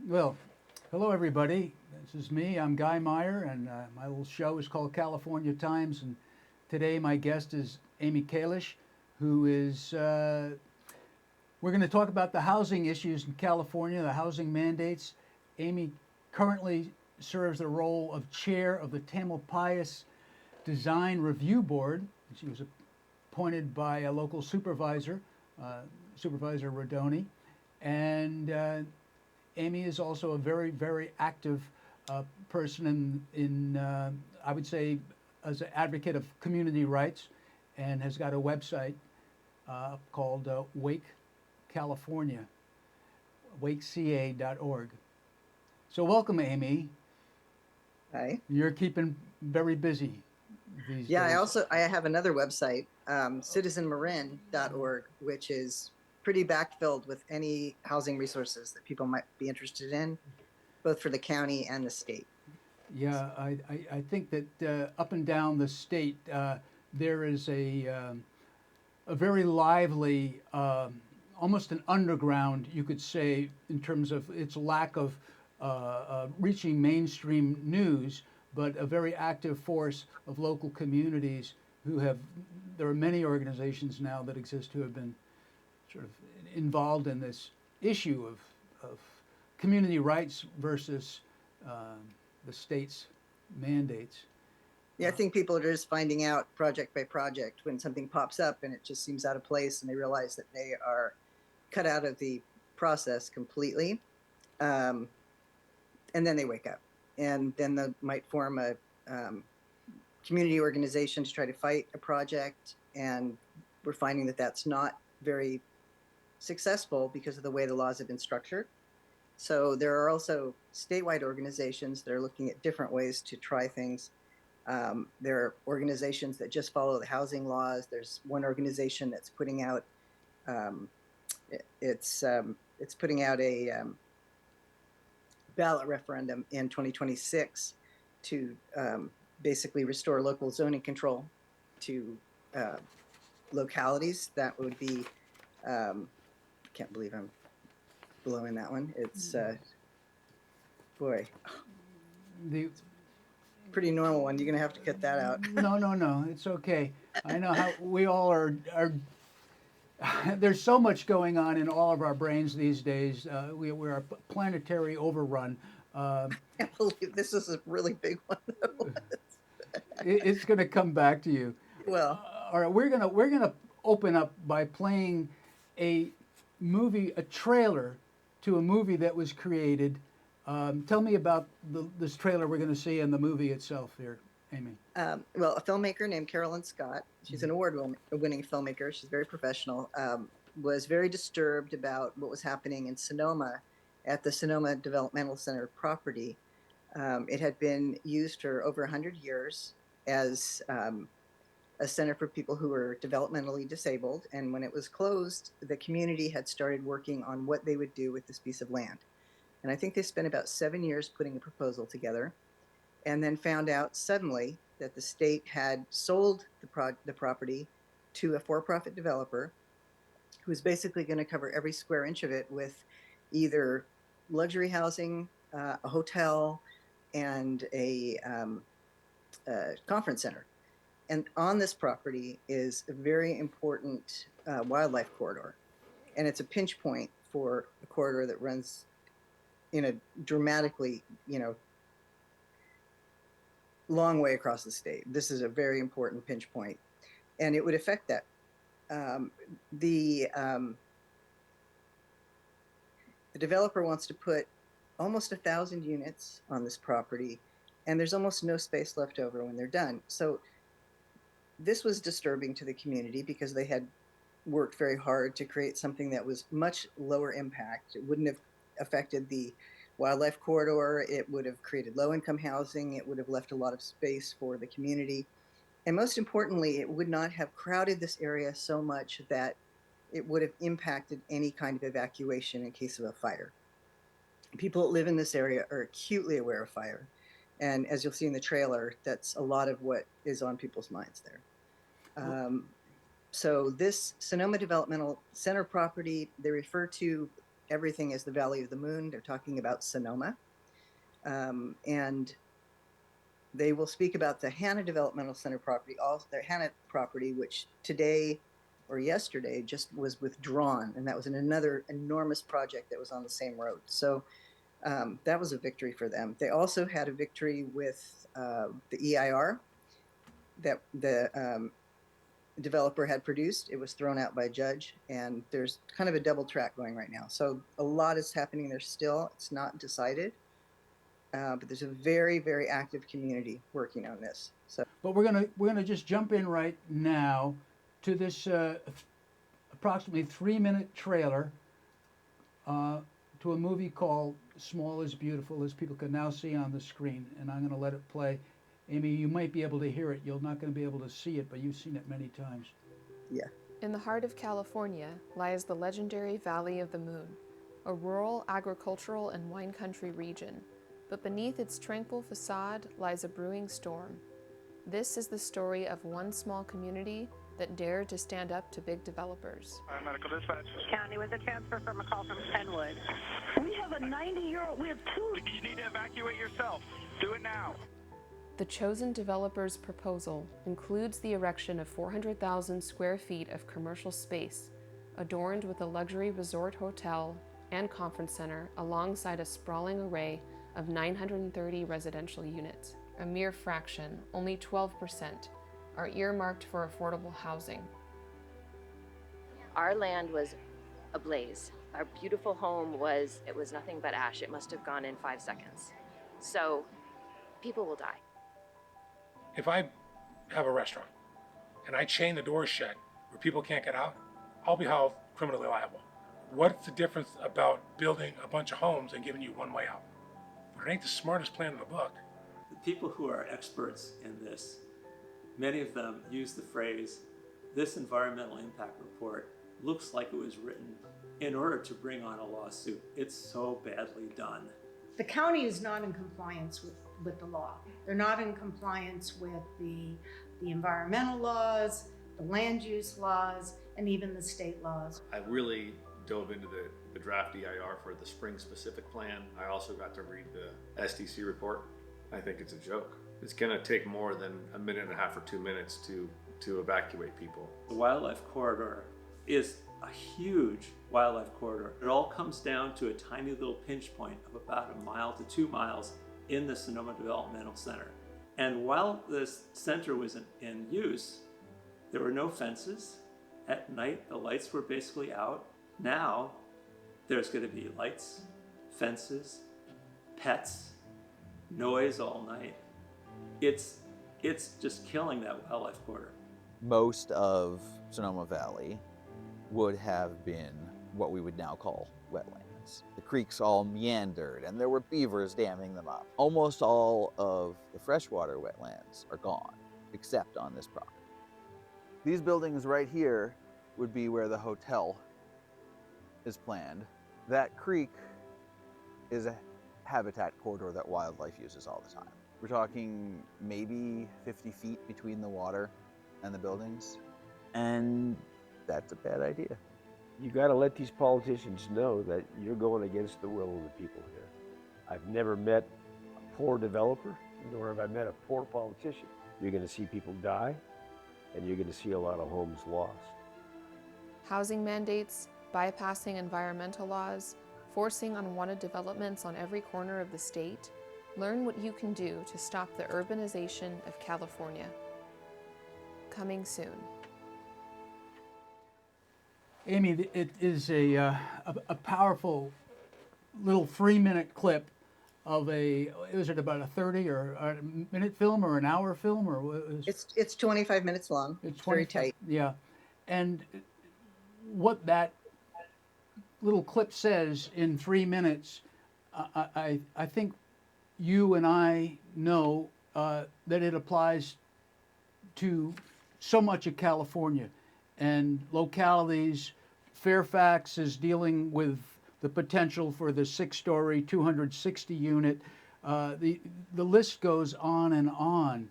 Well, hello everybody. This is me. I'm Guy Meyer, and my little show is called California Times. And today my guest is Amy Kalish, who is. We're going to talk about the housing issues in California, the housing mandates. Amy currently serves the role of chair of the Tamalpais Design Review Board. She was appointed by a local supervisor, uh, Supervisor Rodoni, and Amy is also a very, very active person in I would say, as an advocate of community rights, and has got a website called Wake California, wakeca.org. So welcome, Amy. Hi. You're keeping very busy these Yeah, days. I have another website, citizenmarin.org, which is pretty backfilled with any housing resources that people might be interested in, both for the county and the state. Yeah, I think that up and down the state there is a very lively, almost an underground, you could say, in terms of its lack of reaching mainstream news, but a very active force of local communities who have. There are many organizations now that exist who have been sort of involved in this issue of community rights versus uh, the state's mandates. Yeah, I think people are just finding out project by project when something pops up and it just seems out of place and they realize that they are cut out of the process completely. Um, and then they wake up and then they might form a um, community organization to try to fight a project. And we're finding that that's not very successful because of the way the laws have been structured. So there are also statewide organizations that are looking at different ways to try things. There are organizations that just follow the housing laws. There's one organization that's putting out um, it's putting out a ballot referendum in 2026 to basically restore local zoning control to uh, localities. That would be, I can't believe I'm blowing that one. It's, boy, The pretty normal one. You're going to have to cut that out. No, no, no. It's okay. I know how we all are. There's so much going on in all of our brains these days. We're a planetary overrun. Uh, I can't believe this is a really big one, though. it's going to come back to you. Well, All right, we're gonna open up by playing a movie, a trailer to a movie that was created. Tell me about this trailer we're going to see and the movie itself here, Amy. well, a filmmaker named Carolyn Scott, she's an award-winning filmmaker. She's very professional. Was very disturbed about what was happening in Sonoma at the Sonoma Developmental Center property. It had been used for over 100 years as a center for people who were developmentally disabled. And when it was closed, the community had started working on what they would do with this piece of land. And I think they spent about 7 years putting a proposal together and then found out suddenly that the state had sold the property to a for-profit developer who was basically going to cover every square inch of it with either luxury housing, a hotel, and a conference center. And on this property is a very important wildlife corridor. And it's a pinch point for a corridor that runs in a dramatically, long way across the state. This is a very important pinch point, and it would affect that. Um, the um, the developer wants to put almost 1,000 units on this property, and there's almost no space left over when they're done. So this was disturbing to the community because they had worked very hard to create something that was much lower impact. It wouldn't have affected the wildlife corridor. It would have created low income housing. It would have left a lot of space for the community. And most importantly, it would not have crowded this area so much that it would have impacted any kind of evacuation in case of a fire. People that live in this area are acutely aware of fire. And as you'll see in the trailer, that's a lot of what is on people's minds there. Um, so this Sonoma Developmental Center property, they refer to everything is the Valley of the Moon. They're talking about Sonoma. And they will speak about the Hannah Developmental Center property, also their Hannah property, which today or yesterday just was withdrawn. And that was another enormous project that was on the same road. So that was a victory for them. They also had a victory with the EIR that the developer had produced. It was thrown out by a judge, and there's kind of a double track going right now. So a lot is happening there still. It's not decided, but there's a very, very active community working on this. So, But we're gonna just jump in right now to this approximately 3-minute trailer to a movie called Small is Beautiful, as people can now see on the screen, and I'm going to let it play. Amy, you might be able to hear it. You're not going to be able to see it, but you've seen it many times. yeah. In the heart of California lies the legendary Valley of the Moon, a rural, agricultural, and wine country region. But beneath its tranquil facade lies a brewing storm. This is the story of one small community that dared to stand up to big developers. Medical dispatch. County with a transfer from a call from Penwood. We have a 90-year-old, we have two. You need to evacuate yourself. Do it now. The chosen developer's proposal includes the erection of 400,000 square feet of commercial space, adorned with a luxury resort hotel and conference center alongside a sprawling array of 930 residential units. A mere fraction, only 12%, are earmarked for affordable housing. Our land was ablaze. Our beautiful home it was nothing but ash. It must have gone in 5 seconds. So people will die. If I have a restaurant and I chain the doors shut where people can't get out, I'll be held criminally liable. What's the difference about building a bunch of homes and giving you one way out? But it ain't the smartest plan in the book. The people who are experts in this, many of them use the phrase, this environmental impact report looks like it was written in order to bring on a lawsuit. It's so badly done. The county is not in compliance with the law. They're not in compliance with the environmental laws, the land use laws, and even the state laws. I really dove into the draft EIR for the spring specific plan. I also got to read the SDC report. I think it's a joke. It's gonna take more than a minute and a half or 2 minutes to evacuate people. The wildlife corridor is a huge wildlife corridor. It all comes down to a tiny little pinch point of about 1 mile to 2 miles in the Sonoma Developmental Center. And while this center was in use, there were no fences. At night, the lights were basically out. Now, there's going to be lights, fences, pets, noise all night. It's just killing that wildlife corridor. Most of Sonoma Valley would have been what we would now call wetlands. The creeks all meandered and there were beavers damming them up. Almost all of the freshwater wetlands are gone, except on this property. These buildings right here would be where the hotel is planned. That creek is a habitat corridor that wildlife uses all the time. We're talking maybe 50 feet between the water and the buildings, and that's a bad idea. You got to let these politicians know that you're going against the will of the people here. I've never met a poor developer, nor have I met a poor politician. You're going to see people die, and you're going to see a lot of homes lost. Housing mandates, bypassing environmental laws, forcing unwanted developments on every corner of the state. Learn what you can do to stop the urbanization of California. Coming soon. Amy, it is a powerful little 3-minute clip of is it about a 30 or a minute film or an hour film or what is It's 25 minutes long. It's very tight. Yeah. And what that little clip says in 3 minutes, I think you and I know that it applies to so much of California and localities. Fairfax is dealing with the potential for the 6-story, 260 unit. The list goes on and on.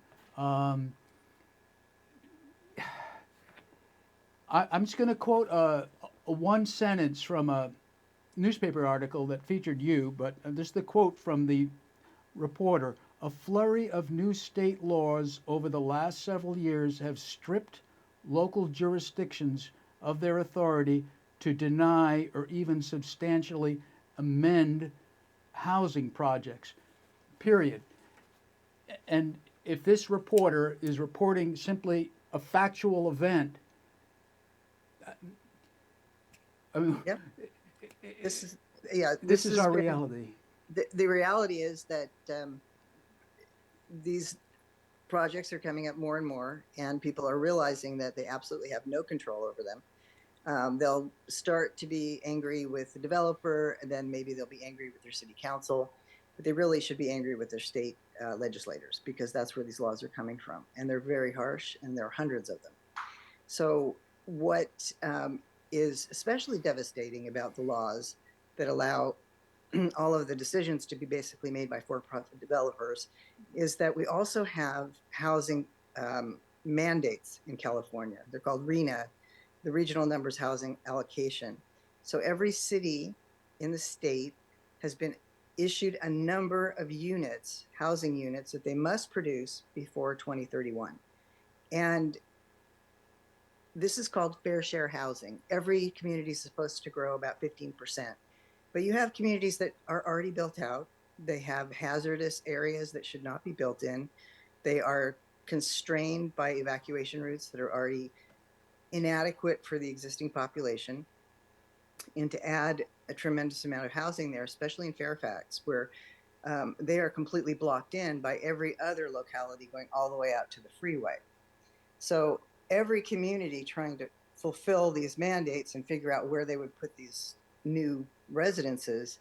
I'm just going to quote a one sentence from a newspaper article that featured you, but this is the quote from the reporter. A flurry of new state laws over the last several years have stripped local jurisdictions of their authority to deny or even substantially amend housing projects, period. And if this reporter is reporting simply a factual event, I mean, Yep. This is, yeah, this is our been- reality. The reality is that these projects are coming up more and more, and people are realizing that they absolutely have no control over them. They'll start to be angry with the developer, and then maybe they'll be angry with their city council, but they really should be angry with their state legislators, because that's where these laws are coming from, and they're very harsh, and there are hundreds of them. So what is especially devastating about the laws that allow all of the decisions to be basically made by for-profit developers is that we also have housing mandates in California. They're called RENA, the Regional Numbers Housing Allocation. So every city in the state has been issued a number of units, housing units, that they must produce before 2031. And this is called fair share housing. Every community is supposed to grow about 15%. But you have communities that are already built out. They have hazardous areas that should not be built in. They are constrained by evacuation routes that are already inadequate for the existing population. And to add a tremendous amount of housing there, especially in Fairfax, where they are completely blocked in by every other locality going all the way out to the freeway. So every community trying to fulfill these mandates and figure out where they would put these new residences,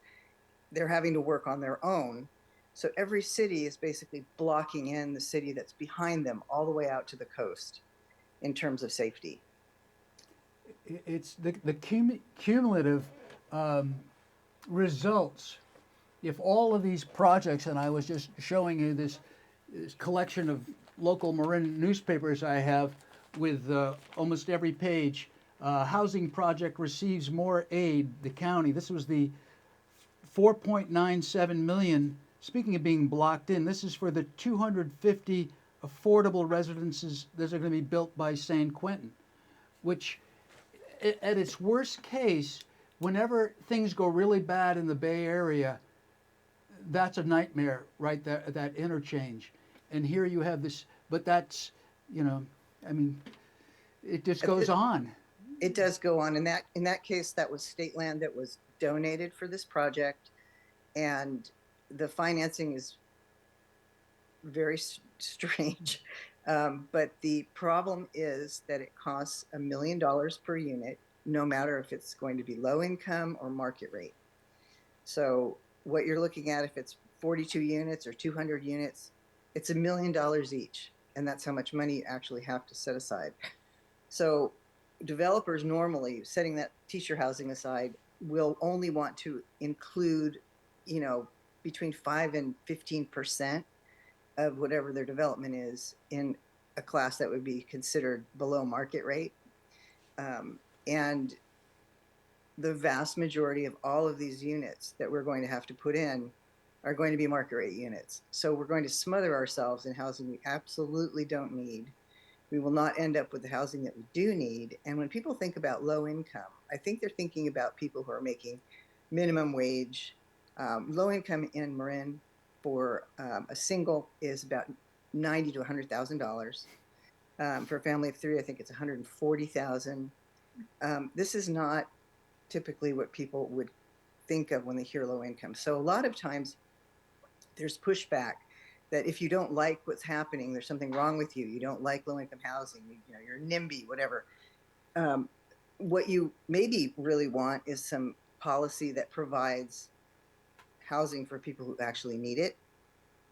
they're having to work on their own. So every city is basically blocking in the city that's behind them all the way out to the coast in terms of safety. It's the cumulative results. If all of these projects, and I was just showing you this collection of local Marin newspapers I have with almost every page, housing project receives more aid, the county. This was the 4.97 million. Speaking of being blocked in, this is for the 250 affordable residences that are going to be built by San Quentin, which at its worst case, whenever things go really bad in the Bay Area, that's a nightmare, right there, that interchange. And here you have this, but that's, I mean, it just goes on. It does go on. In that case, that was state land that was donated for this project, and the financing is very strange. But the problem is that it costs $1 million per unit, no matter if it's going to be low income or market rate. So what you're looking at, if it's 42 units or 200 units, it's $1 million each. And that's how much money you actually have to set aside. So developers normally, setting that teacher housing aside, will only want to include, between 5 and 15% of whatever their development is in a class that would be considered below market rate. And the vast majority of all of these units that we're going to have to put in are going to be market rate units. So we're going to smother ourselves in housing we absolutely don't need. We will not end up with the housing that we do need. And when people think about low income, I think they're thinking about people who are making minimum wage. Low income in Marin for a single is about $90,000 to $100,000. For a family of three, I think it's $140,000. This is not typically what people would think of when they hear low income. So a lot of times there's pushback that if you don't like what's happening, there's something wrong with you. You don't like low income housing. You're NIMBY, whatever. What you maybe really want is some policy that provides housing for people who actually need it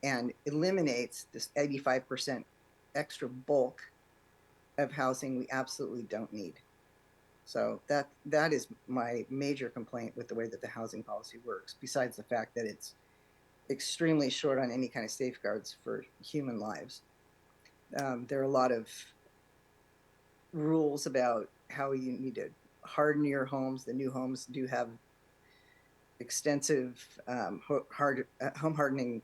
and eliminates this 85% extra bulk of housing we absolutely don't need. So that is my major complaint with the way that the housing policy works, besides the fact that it's extremely short on any kind of safeguards for human lives. There are a lot of rules about how you need to harden your homes. The new homes do have extensive home hardening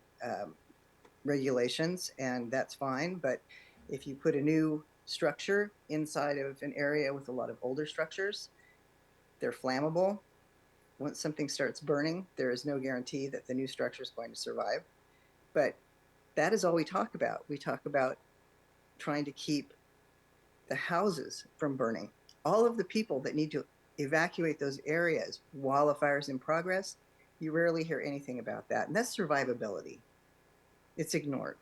regulations, and that's fine. But if you put a new structure inside of an area with a lot of older structures, they're flammable. Once something starts burning, there is no guarantee that the new structure is going to survive. But that is all we talk about. We talk about trying to keep the houses from burning. All of the people that need to evacuate those areas while a fire is in progress, you rarely hear anything about that. And that's survivability. It's ignored.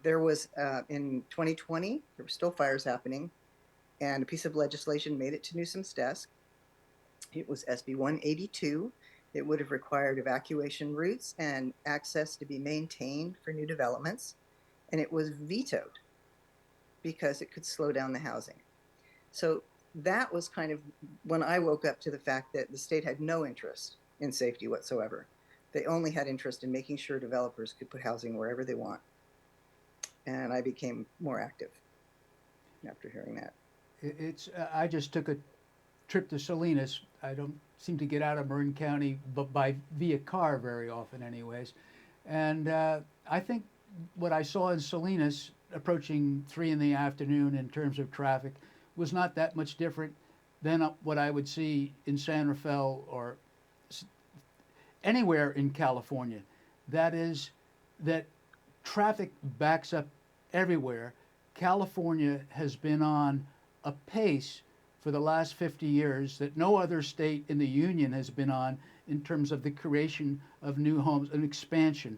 There was, in 2020, there were still fires happening, and a piece of legislation made it to Newsom's desk. It was SB 182. It would have required evacuation routes and access to be maintained for new developments. And it was vetoed because it could slow down the housing. So that was kind of when I woke up to the fact that the state had no interest in safety whatsoever. They only had interest in making sure developers could put housing wherever they want. And I became more active after hearing that. I just took a trip to Salinas. I don't seem to get out of Marin County but via car very often anyways. And I think what I saw in Salinas approaching 3 in the afternoon in terms of traffic was not that much different than what I would see in San Rafael or anywhere in California. That is that traffic backs up everywhere. California has been on a pace for the last 50 years that no other state in the union has been on in terms of the creation of new homes and expansion.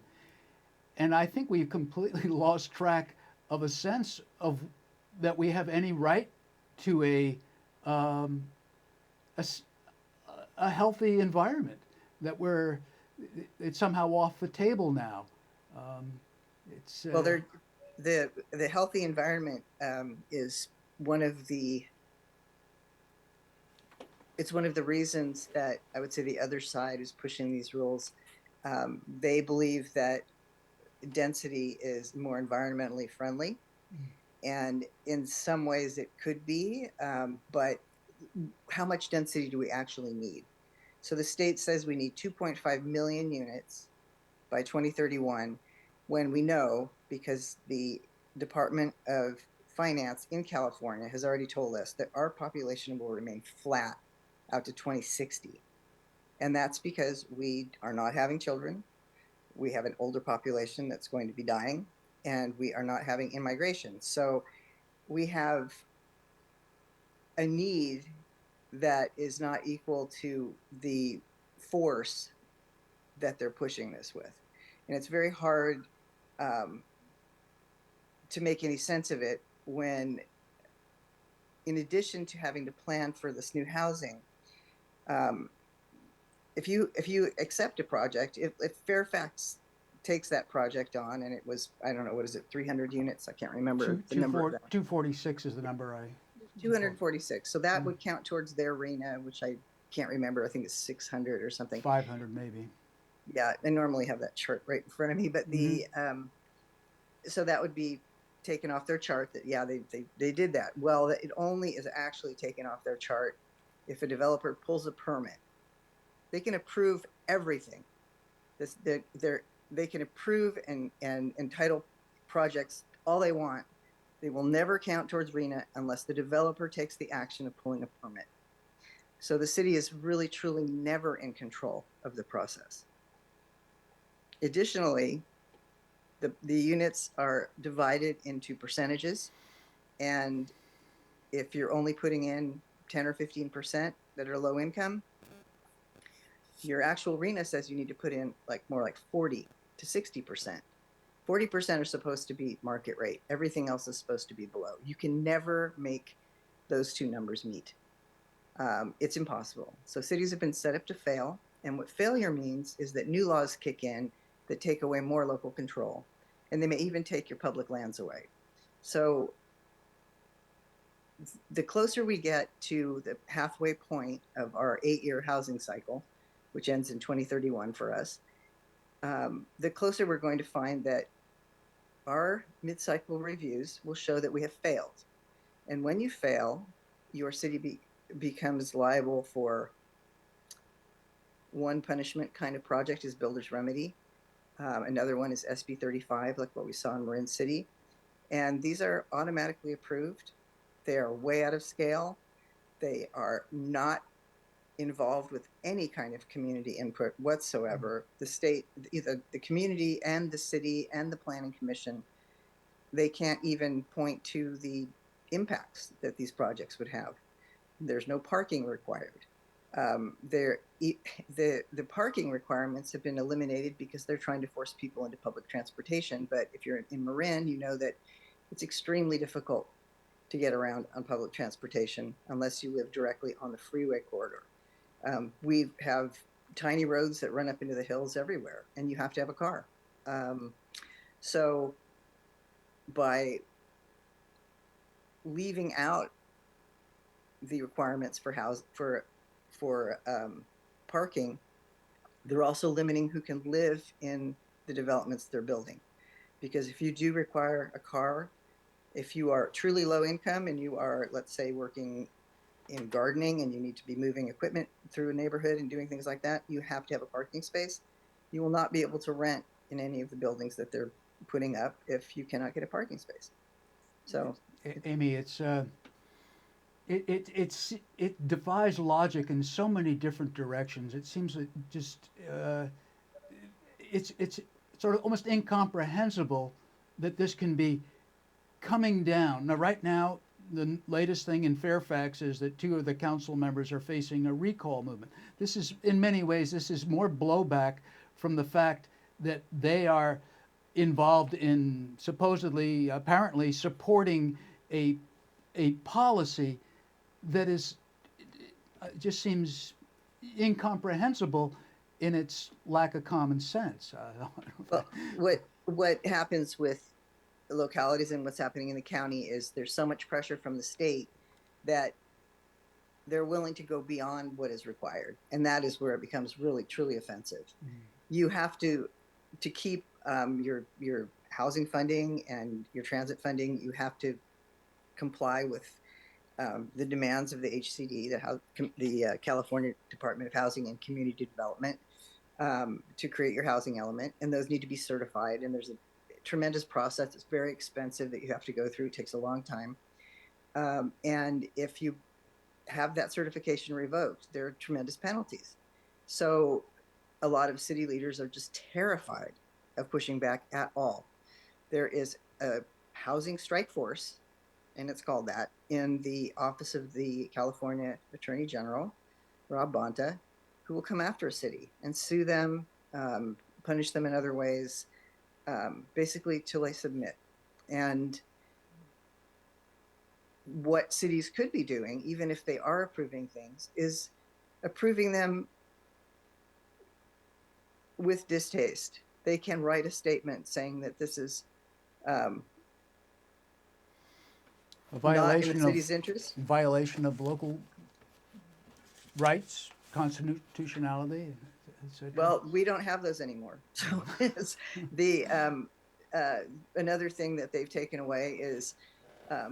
And I think we've completely lost track of a sense of that we have any right to a healthy environment, that it's somehow off the table now. Well, the healthy environment is one of the reasons that I would say the other side is pushing these rules. They believe that density is more environmentally friendly, and in some ways it could be, but how much density do we actually need? So the state says we need 2.5 million units by 2031, when we know, because the Department of Finance in California has already told us that our population will remain flat out to 2060. And that's because we are not having children. We have an older population that's going to be dying, and we are not having immigration. So we have a need that is not equal to the force that they're pushing this with. And it's very hard to make any sense of it when, in addition to having to plan for this new housing, if you accept a project, if Fairfax takes that project on, and it was, I don't know, what is it, 300 units? I can't remember the number. 246 is the number 246. So that would count towards their RENA, which I can't remember. I think it's 600 or something. 500 maybe. Yeah, I normally have that chart right in front of me, but so that would be taken off their chart. That they did that. Well, it only is actually taken off their chart if a developer pulls a permit. They can approve everything. They can approve and entitle projects all they want. They will never count towards RENA unless the developer takes the action of pulling a permit. So the city is really, truly never in control of the process. Additionally, the units are divided into percentages. And if you're only putting in 10 or 15% that are low income, your actual RENA says you need to put in more like 40 to 60%. 40% are supposed to be market rate. Everything else is supposed to be below. You can never make those two numbers meet. It's impossible. So cities have been set up to fail. And what failure means is that new laws kick in that take away more local control. And they may even take your public lands away. So the closer we get to the halfway point of our 8-year housing cycle, which ends in 2031 for us, the closer we're going to find that our mid-cycle reviews will show that we have failed. And when you fail, your city becomes liable for One punishment kind of project is builder's remedy. Another one is SB 35, like what we saw in Marin City. And these are automatically approved. They are way out of scale. They are not involved with any kind of community input whatsoever. The state, either the community and the city and the planning commission, they can't even point to the impacts that these projects would have. There's no parking required. The parking requirements have been eliminated because they're trying to force people into public transportation. But if you're in Marin, you know that it's extremely difficult to get around on public transportation unless you live directly on the freeway corridor. We have tiny roads that run up into the hills everywhere, and you have to have a car. So by leaving out the requirements for parking, they're also limiting who can live in the developments they're building. Because if you do require a car, if you are truly low income and you are, let's say, working in gardening and you need to be moving equipment through a neighborhood and doing things like that, you have to have a parking space. You will not be able to rent in any of the buildings that they're putting up if you cannot get a parking space. So, Amy, it defies logic in so many different directions. It seems that just it's sort of almost incomprehensible that this can be coming down. Now, right now, the latest thing in Fairfax is that 2 of the council members are facing a recall movement. This is, in many ways, this is more blowback from the fact that they are involved in supposedly, apparently, supporting a policy that is just seems incomprehensible in its lack of common sense. well, what happens with localities and what's happening in the county is there's so much pressure from the state that they're willing to go beyond what is required, and that is where it becomes really truly offensive. You have to keep your housing funding and your transit funding, you have to comply with the demands of the HCD, the California Department of Housing and Community Development, to create your housing element, and those need to be certified, and there's a tremendous process. It's very expensive that you have to go through. It takes a long time. And if you have that certification revoked, there are tremendous penalties. So a lot of city leaders are just terrified of pushing back at all. There is a housing strike force, and it's called that, in the office of the California Attorney General, Rob Bonta, who will come after a city and sue them, punish them in other ways, basically till they submit. And what cities could be doing, even if they are approving things, is approving them with distaste. They can write a statement saying that this is A not in the city's interest. Violation of local rights, constitutionality. Well, we don't have those anymore. So it's the another thing that they've taken away is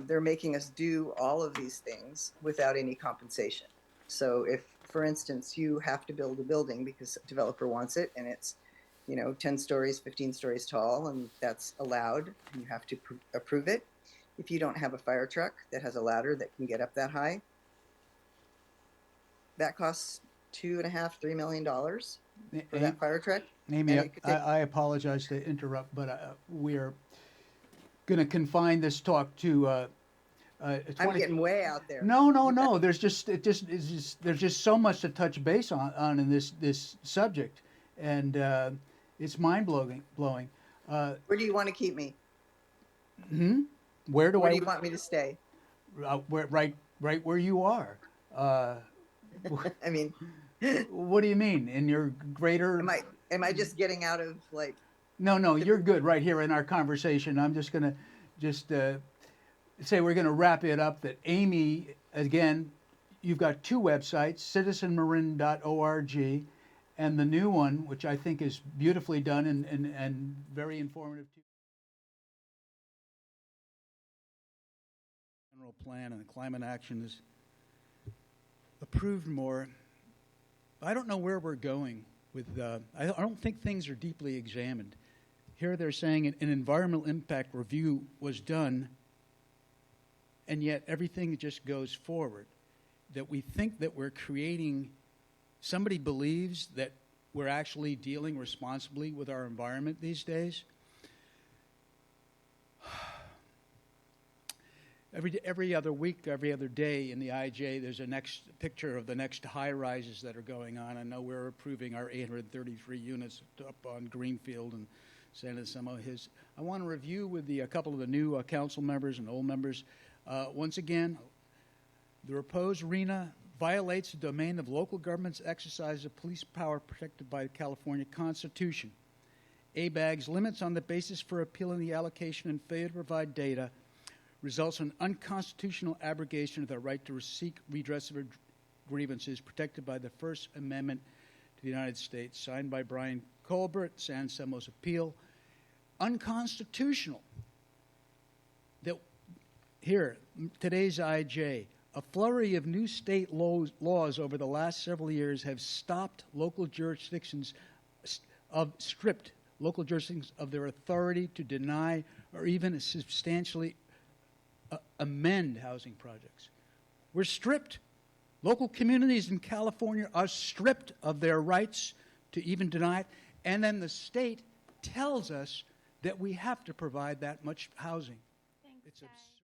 they're making us do all of these things without any compensation. So if, for instance, you have to build a building because a developer wants it and it's 10 stories, 15 stories tall, and that's allowed, and you have to approve it. If you don't have a fire truck that has a ladder that can get up that high, that costs $2.5–3 million for that fire truck. Amy, I apologize to interrupt, but we are going to confine this talk to. I'm getting way out there. No. There's just so much to touch base on in this subject, and it's mind blowing. Where do you want to keep me? Where do you want me to stay? Right where you are. I mean, what do you mean? In your greater? Am I just getting out of like? No, you're good right here in our conversation. I'm just gonna say we're gonna wrap it up. That Amy, again, you've got 2 websites: citizenmarin.org, and the new one, which I think is beautifully done and very informative too. General plan and climate action is approved more I don't know where we're going with, I don't think things are deeply examined. Here they're saying an environmental impact review was done, and yet everything just goes forward. That we think that we're creating, somebody believes that we're actually dealing responsibly with our environment these days. Every other week, every other day in the IJ, there's a next picture of the next high-rises that are going on. I know we're approving our 833 units up on Greenfield and San Anselmo. I want to review with a couple of the new council members and old members. Once again, the proposed RENA violates the domain of local government's exercise of police power protected by the California Constitution. ABAG's limits on the basis for appealing the allocation and failure to provide data results in unconstitutional abrogation of the right to seek redress of grievances protected by the First Amendment to the United States, signed by Brian Colbert, San Anselmo's appeal. Unconstitutional. That here, today's IJ, a flurry of new state laws over the last several years have stripped local jurisdictions of their authority to deny or even substantially amend housing projects. We're stripped. Local communities in California are stripped of their rights to even deny it, and then the state tells us that we have to provide that much housing. Thanks, It's absurd.